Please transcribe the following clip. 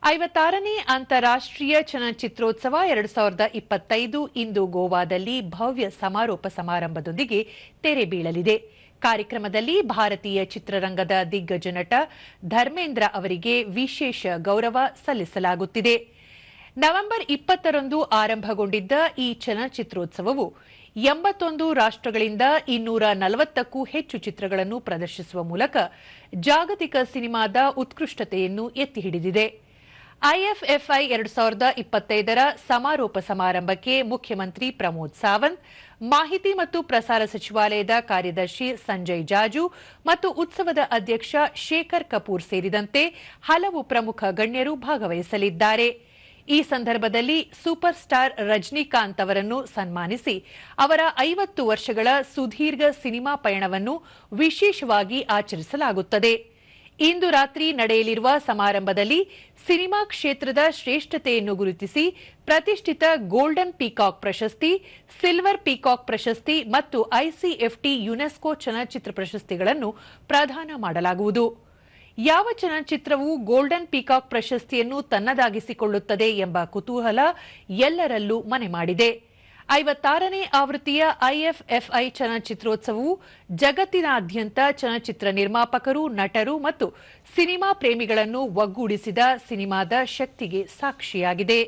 56ನೇ ಅಂತಾರಾಷ್ಟ್ರೀಯ ಚಲನಚಿತ್ರೋತ್ಸವ 2025 ಇಂದು ಗೋವಾದಲ್ಲಿ ಭವ್ಯ ಸಮಾರೋಪ ಸಮಾರಂಭದೊಂದಿಗೆ ತೆರೆ ಬೀಳಲಿದೆ. ಕಾರ್ಯಕ್ರಮದಲ್ಲಿ ಭಾರತೀಯ ಚಿತ್ರರಂಗದ ದಿಗ್ಗಜ ನಟ ಧರ್ಮೇಂದ್ರ ಅವರಿಗೆ ವಿಶೇಷ ಗೌರವ ಸಲ್ಲಿಸಲಾಗುತ್ತಿದೆ. ನವೆಂಬರ್ 20ರಂದು ಆರಂಭಗೊಂಡಿದ್ದ ಈ ಚಲನಚಿತ್ರೋತ್ಸವವು 81 ರಾಷ್ಟ್ರಗಳಿಂದ 240ಕ್ಕೂ ಹೆಚ್ಚು ಚಿತ್ರಗಳನ್ನು ಪ್ರದರ್ಶಿಸುವ ಮೂಲಕ ಜಾಗತಿಕ ಸಿನಿಮಾದ ಉತ್ಕೃಷ್ಟತೆಯನ್ನು ಎತ್ತಿ ಹಿಡಿದಿದೆ. ಐಎಫ್ಎಫ್ಐ 2025ರ ಸಮಾರೋಪ ಸಮಾರಂಭಕ್ಕೆ ಮುಖ್ಯಮಂತ್ರಿ ಪ್ರಮೋದ್ ಸಾವಂತ್, ಮಾಹಿತಿ ಮತ್ತು ಪ್ರಸಾರ ಸಚಿವಾಲಯದ ಕಾರ್ಯದರ್ಶಿ ಸಂಜಯ್ ಜಾಜು ಮತ್ತು ಉತ್ಸವದ ಅಧ್ಯಕ್ಷ ಶೇಖರ್ ಕಪೂರ್ ಸೇರಿದಂತೆ ಹಲವು ಪ್ರಮುಖ ಗಣ್ಯರು ಭಾಗವಹಿಸಲಿದ್ದಾರೆ. ಈ ಸಂದರ್ಭದಲ್ಲಿ ಸೂಪರ್ ಸ್ಟಾರ್ ರಜನಿಕಾಂತ್ ಅವರನ್ನು ಸನ್ಮಾನಿಸಿ ಅವರ 50 ವರ್ಷಗಳ ಸುದೀರ್ಘ ಸಿನಿಮಾ ಪಯಣವನ್ನು ವಿಶೇಷವಾಗಿ ಆಚರಿಸಲಾಗುತ್ತದೆ. ಇಂದು ರಾತ್ರಿ ನಡೆಯಲಿರುವ ಸಮಾರಂಭದಲ್ಲಿ ಸಿನಿಮಾ ಕ್ಷೇತ್ರದ ಶ್ರೇಷ್ಠತೆಯನ್ನು ಗುರುತಿಸಿ ಪ್ರತಿಷ್ಠಿತ ಗೋಲ್ಡನ್ ಪೀಕಾಕ್ ಪ್ರಶಸ್ತಿ, ಸಿಲ್ವರ್ ಪೀಕಾಕ್ ಪ್ರಶಸ್ತಿ ಮತ್ತು ಐಸಿಎಫ್ಟಿ ಯುನೆಸ್ಕೋ ಚಲನಚಿತ್ರ ಪ್ರಶಸ್ತಿಗಳನ್ನು ಪ್ರದಾನ ಮಾಡಲಾಗುವುದು. ಯಾವ ಚಲನಚಿತ್ರವು ಗೋಲ್ಡನ್ ಪೀಕಾಕ್ ಪ್ರಶಸ್ತಿಯನ್ನು ತನ್ನದಾಗಿಸಿಕೊಳ್ಳುತ್ತದೆ ಎಂಬ ಕುತೂಹಲ ಎಲ್ಲರಲ್ಲೂ ಮನೆ ಮಾಡಿದೆ. 56ನೇ ಆವೃತ್ತಿಯ ಐಎಫ್ಎಫ್ಐ ಚಲನಚಿತ್ರೋತ್ಸವವು ಜಗತ್ತಿನಾದ್ಯಂತ ಚಲನಚಿತ್ರ ನಿರ್ಮಾಪಕರು, ನಟರು ಮತ್ತು ಸಿನಿಮಾ ಪ್ರೇಮಿಗಳನ್ನು ಒಗ್ಗೂಡಿಸಿದ ಸಿನಿಮಾದ ಶಕ್ತಿಗೆ ಸಾಕ್ಷಿಯಾಗಿದೆ.